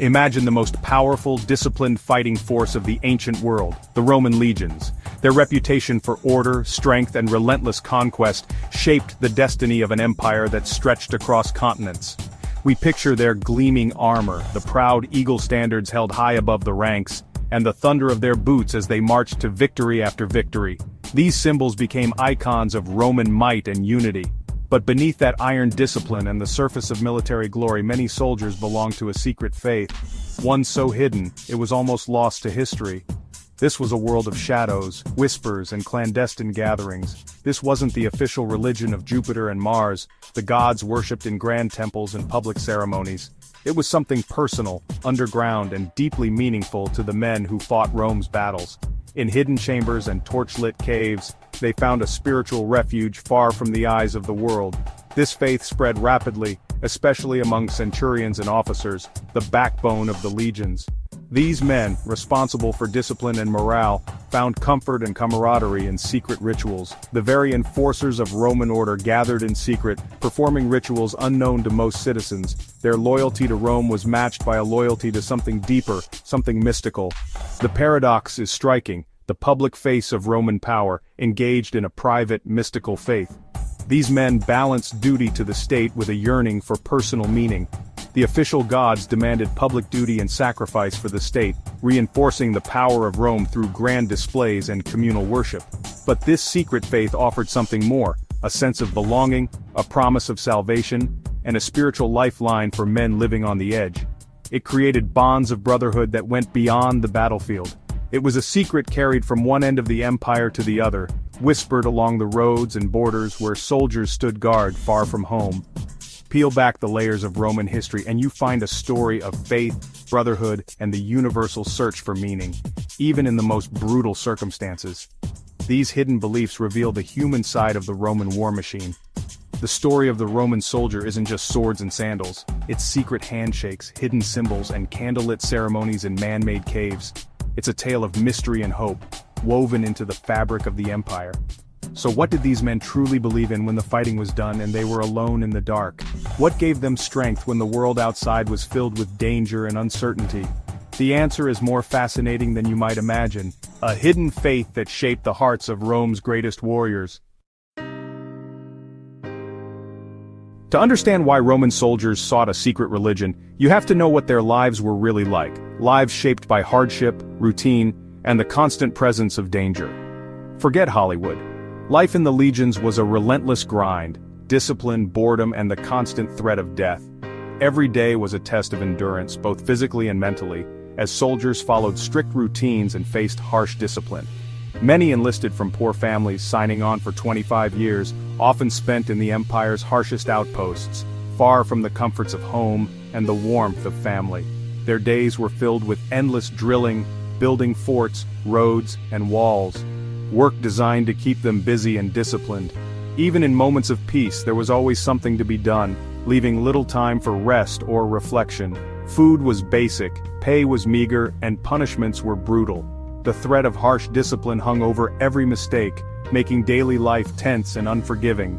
Imagine the most powerful, disciplined fighting force of the ancient world, the Roman legions. Their reputation for order, strength, and relentless conquest shaped the destiny of an empire that stretched across continents. We picture their gleaming armor, the proud eagle standards held high above the ranks, and the thunder of their boots as they marched to victory after victory. These symbols became icons of Roman might and unity. But beneath that iron discipline and the surface of military glory, many soldiers belonged to a secret faith, one so hidden, it was almost lost to history. This was a world of shadows, whispers, and clandestine gatherings. This wasn't the official religion of Jupiter and Mars, the gods worshipped in grand temples and public ceremonies. It was something personal, underground, and deeply meaningful to the men who fought Rome's battles. In hidden chambers and torch-lit caves, they found a spiritual refuge far from the eyes of the world. This faith spread rapidly, especially among centurions and officers, the backbone of the legions. These men, responsible for discipline and morale, found comfort and camaraderie in secret rituals. The very enforcers of Roman order gathered in secret, performing rituals unknown to most citizens. Their loyalty to Rome was matched by a loyalty to something deeper, something mystical. The paradox is striking. The public face of Roman power, engaged in a private, mystical faith. These men balanced duty to the state with a yearning for personal meaning. The official gods demanded public duty and sacrifice for the state, reinforcing the power of Rome through grand displays and communal worship. But this secret faith offered something more, a sense of belonging, a promise of salvation, and a spiritual lifeline for men living on the edge. It created bonds of brotherhood that went beyond the battlefield. It was a secret carried from one end of the empire to the other, whispered along the roads and borders where soldiers stood guard far from home. Peel back the layers of Roman history and you find a story of faith, brotherhood, and the universal search for meaning, even in the most brutal circumstances. These hidden beliefs reveal the human side of the Roman war machine. The story of the Roman soldier isn't just swords and sandals, it's secret handshakes, hidden symbols, and candlelit ceremonies in man-made caves. It's a tale of mystery and hope, woven into the fabric of the empire. So what did these men truly believe in when the fighting was done and they were alone in the dark? What gave them strength when the world outside was filled with danger and uncertainty? The answer is more fascinating than you might imagine. A hidden faith that shaped the hearts of Rome's greatest warriors. To understand why Roman soldiers sought a secret religion, you have to know what their lives were really like. Lives shaped by hardship, routine, and the constant presence of danger. Forget Hollywood. Life in the legions was a relentless grind, discipline, boredom, and the constant threat of death. Every day was a test of endurance, both physically and mentally, as soldiers followed strict routines and faced harsh discipline. Many enlisted from poor families, signing on for 25 years, often spent in the empire's harshest outposts, far from the comforts of home and the warmth of family. Their days were filled with endless drilling, building forts, roads, and walls. Work designed to keep them busy and disciplined. Even in moments of peace, there was always something to be done, leaving little time for rest or reflection. Food was basic, pay was meager, and punishments were brutal. The threat of harsh discipline hung over every mistake, making daily life tense and unforgiving.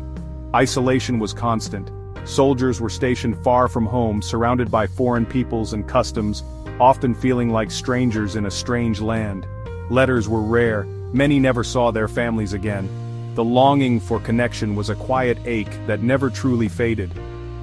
Isolation was constant. Soldiers were stationed far from home, surrounded by foreign peoples and customs, often feeling like strangers in a strange land. Letters were rare, many never saw their families again. The longing for connection was a quiet ache that never truly faded.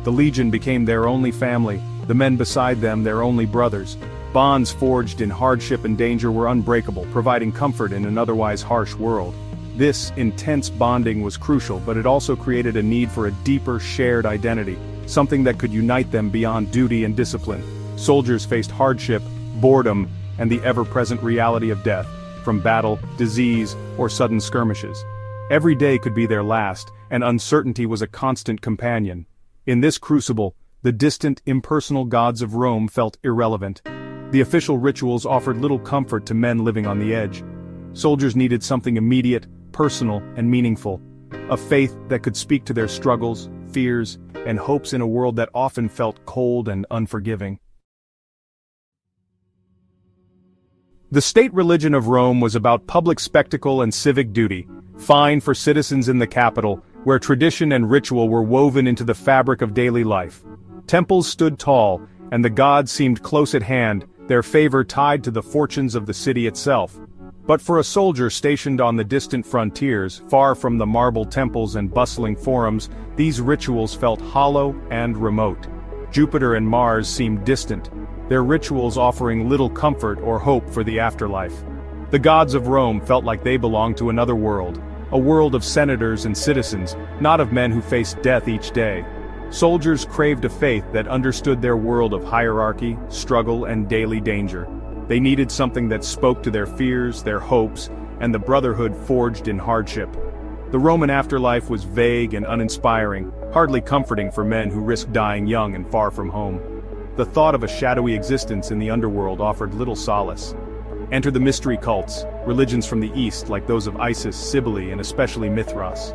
The legion became their only family, the men beside them their only brothers. Bonds forged in hardship and danger were unbreakable, providing comfort in an otherwise harsh world. This intense bonding was crucial, but it also created a need for a deeper shared identity, something that could unite them beyond duty and discipline. Soldiers faced hardship, boredom, and the ever-present reality of death, from battle, disease, or sudden skirmishes. Every day could be their last, and uncertainty was a constant companion. In this crucible, the distant, impersonal gods of Rome felt irrelevant. The official rituals offered little comfort to men living on the edge. Soldiers needed something immediate, personal, and meaningful. A faith that could speak to their struggles, fears, and hopes in a world that often felt cold and unforgiving. The state religion of Rome was about public spectacle and civic duty, fine for citizens in the capital, where tradition and ritual were woven into the fabric of daily life. Temples stood tall, and the gods seemed close at hand, their favor tied to the fortunes of the city itself. But for a soldier stationed on the distant frontiers, far from the marble temples and bustling forums, these rituals felt hollow and remote. Jupiter and Mars seemed distant, their rituals offering little comfort or hope for the afterlife. The gods of Rome felt like they belonged to another world, a world of senators and citizens, not of men who faced death each day. Soldiers craved a faith that understood their world of hierarchy, struggle, and daily danger. They needed something that spoke to their fears, their hopes, and the brotherhood forged in hardship. The Roman afterlife was vague and uninspiring, hardly comforting for men who risked dying young and far from home. The thought of a shadowy existence in the underworld offered little solace. Enter the mystery cults, religions from the East like those of Isis, Cybele, and especially Mithras.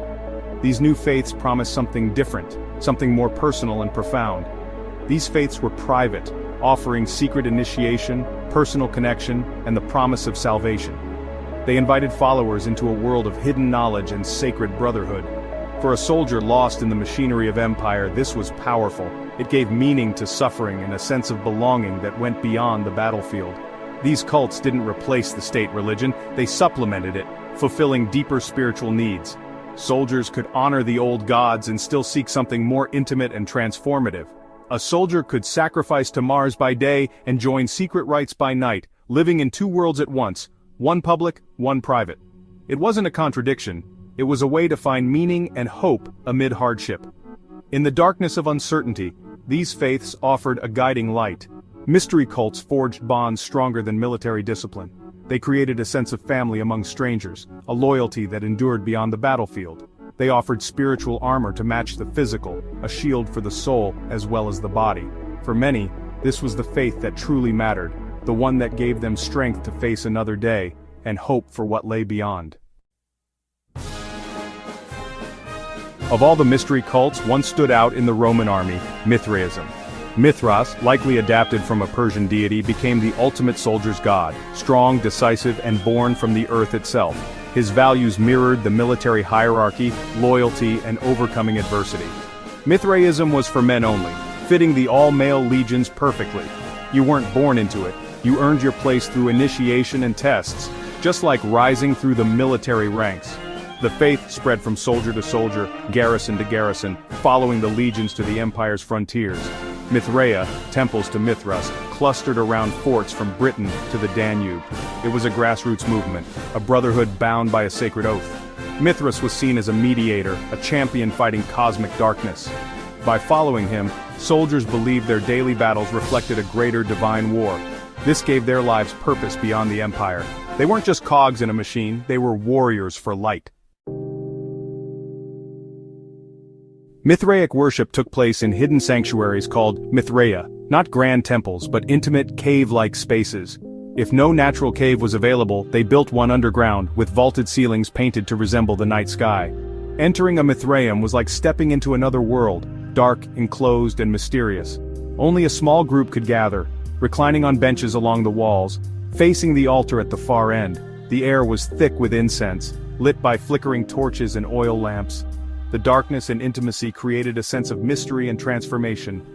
These new faiths promised something different, something more personal and profound. These faiths were private, offering secret initiation, personal connection, and the promise of salvation. They invited followers into a world of hidden knowledge and sacred brotherhood. For a soldier lost in the machinery of empire, this was powerful. It gave meaning to suffering and a sense of belonging that went beyond the battlefield. These cults didn't replace the state religion, they supplemented it, fulfilling deeper spiritual needs. Soldiers could honor the old gods and still seek something more intimate and transformative. A soldier could sacrifice to Mars by day and join secret rites by night, living in two worlds at once, one public, one private. It wasn't a contradiction, it was a way to find meaning and hope amid hardship. In the darkness of uncertainty, these faiths offered a guiding light. Mystery cults forged bonds stronger than military discipline. They created a sense of family among strangers, a loyalty that endured beyond the battlefield. They offered spiritual armor to match the physical, a shield for the soul as well as the body. For many, this was the faith that truly mattered, the one that gave them strength to face another day, and hope for what lay beyond. Of all the mystery cults, one stood out in the Roman army, Mithraism. Mithras, likely adapted from a Persian deity, became the ultimate soldier's god, strong, decisive, and born from the earth itself. His values mirrored the military hierarchy, loyalty, and overcoming adversity. Mithraism was for men only, fitting the all-male legions perfectly. You weren't born into it, you earned your place through initiation and tests, just like rising through the military ranks. The faith spread from soldier to soldier, garrison to garrison, following the legions to the empire's frontiers. Mithraea, temples to Mithras, clustered around forts from Britain to the Danube. It was a grassroots movement, a brotherhood bound by a sacred oath. Mithras was seen as a mediator, a champion fighting cosmic darkness. By following him, soldiers believed their daily battles reflected a greater divine war. This gave their lives purpose beyond the empire. They weren't just cogs in a machine, they were warriors for light. Mithraic worship took place in hidden sanctuaries called Mithraea, not grand temples but intimate cave-like spaces. If no natural cave was available, they built one underground, with vaulted ceilings painted to resemble the night sky. Entering a Mithraeum was like stepping into another world, dark, enclosed, and mysterious. Only a small group could gather, reclining on benches along the walls, facing the altar at the far end. The air was thick with incense, lit by flickering torches and oil lamps. The darkness and intimacy created a sense of mystery and transformation.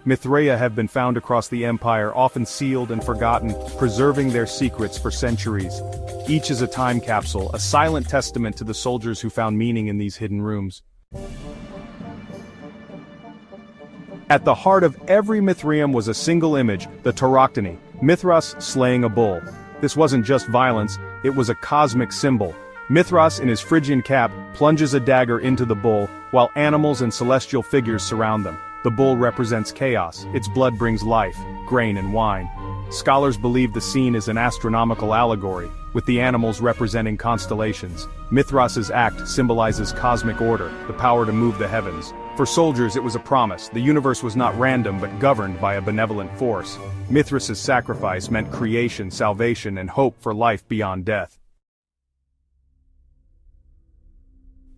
Mithraea have been found across the empire, often sealed and forgotten, preserving their secrets for centuries. Each is a time capsule, a silent testament to the soldiers who found meaning in these hidden rooms. At the heart of every Mithraeum was a single image, the tauroctony, Mithras slaying a bull. This wasn't just violence, it was a cosmic symbol. Mithras in his Phrygian cap plunges a dagger into the bull, while animals and celestial figures surround them. The bull represents chaos, its blood brings life, grain and wine. Scholars believe the scene is an astronomical allegory, with the animals representing constellations. Mithras's act symbolizes cosmic order, the power to move the heavens. For soldiers it was a promise, the universe was not random but governed by a benevolent force. Mithras's sacrifice meant creation, salvation, and hope for life beyond death.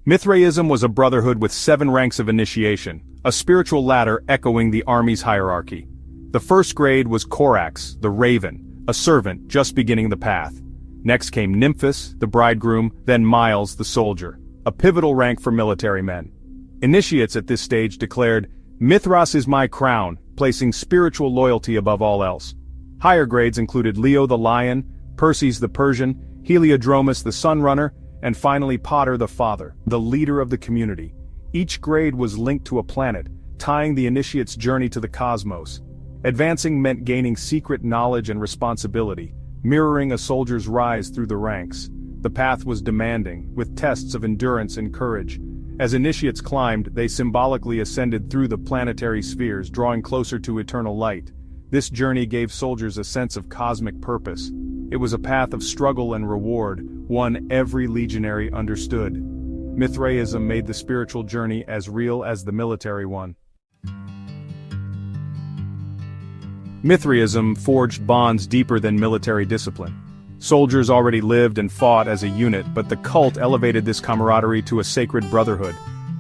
Mithraism was a brotherhood with 7 ranks of initiation, a spiritual ladder echoing the army's hierarchy. The first grade was Corax, the raven, a servant just beginning the path. Next came Nymphus, the bridegroom, then Miles, the soldier, a pivotal rank for military men. Initiates at this stage declared, "Mithras is my crown, placing spiritual loyalty above all else. Higher grades included Leo the Lion, Perses the Persian, Heliodromus the Sunrunner, and finally Potter the Father, the leader of the community. Each grade was linked to a planet, tying the initiate's journey to the cosmos. Advancing meant gaining secret knowledge and responsibility, mirroring a soldier's rise through the ranks. The path was demanding, with tests of endurance and courage. As initiates climbed, they symbolically ascended through the planetary spheres, drawing closer to eternal light. This journey gave soldiers a sense of cosmic purpose. It was a path of struggle and reward, one every legionary understood. Mithraism made the spiritual journey as real as the military one. Mithraism forged bonds deeper than military discipline. Soldiers already lived and fought as a unit, but the cult elevated this camaraderie to a sacred brotherhood.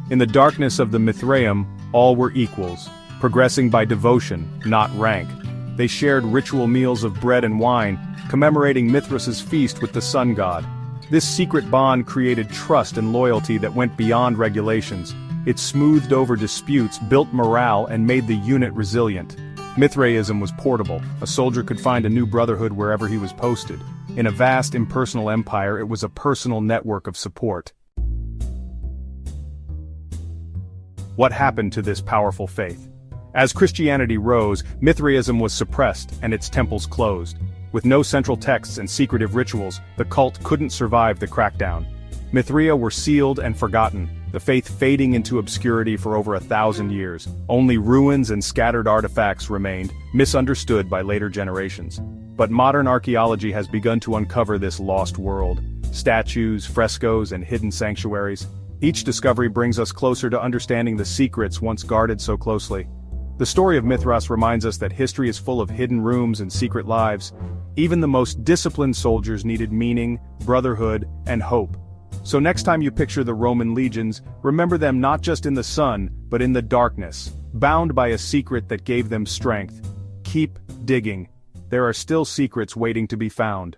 In the darkness of the Mithraeum, all were equals, progressing by devotion, not rank. They shared ritual meals of bread and wine, commemorating Mithras's feast with the sun god. This secret bond created trust and loyalty that went beyond regulations. It smoothed over disputes, built morale, and made the unit resilient. Mithraism was portable. A soldier could find a new brotherhood wherever he was posted. In a vast impersonal empire, it was a personal network of support. What happened to this powerful faith? As Christianity rose, Mithraism was suppressed and its temples closed. With no central texts and secretive rituals, the cult couldn't survive the crackdown. Mithraea were sealed and forgotten, the faith fading into obscurity for over 1,000 years. Only ruins and scattered artifacts remained, misunderstood by later generations. But modern archaeology has begun to uncover this lost world. Statues, frescoes, and hidden sanctuaries. Each discovery brings us closer to understanding the secrets once guarded so closely. The story of Mithras reminds us that history is full of hidden rooms and secret lives. Even the most disciplined soldiers needed meaning, brotherhood, and hope. So next time you picture the Roman legions, remember them not just in the sun, but in the darkness, bound by a secret that gave them strength. Keep digging. There are still secrets waiting to be found.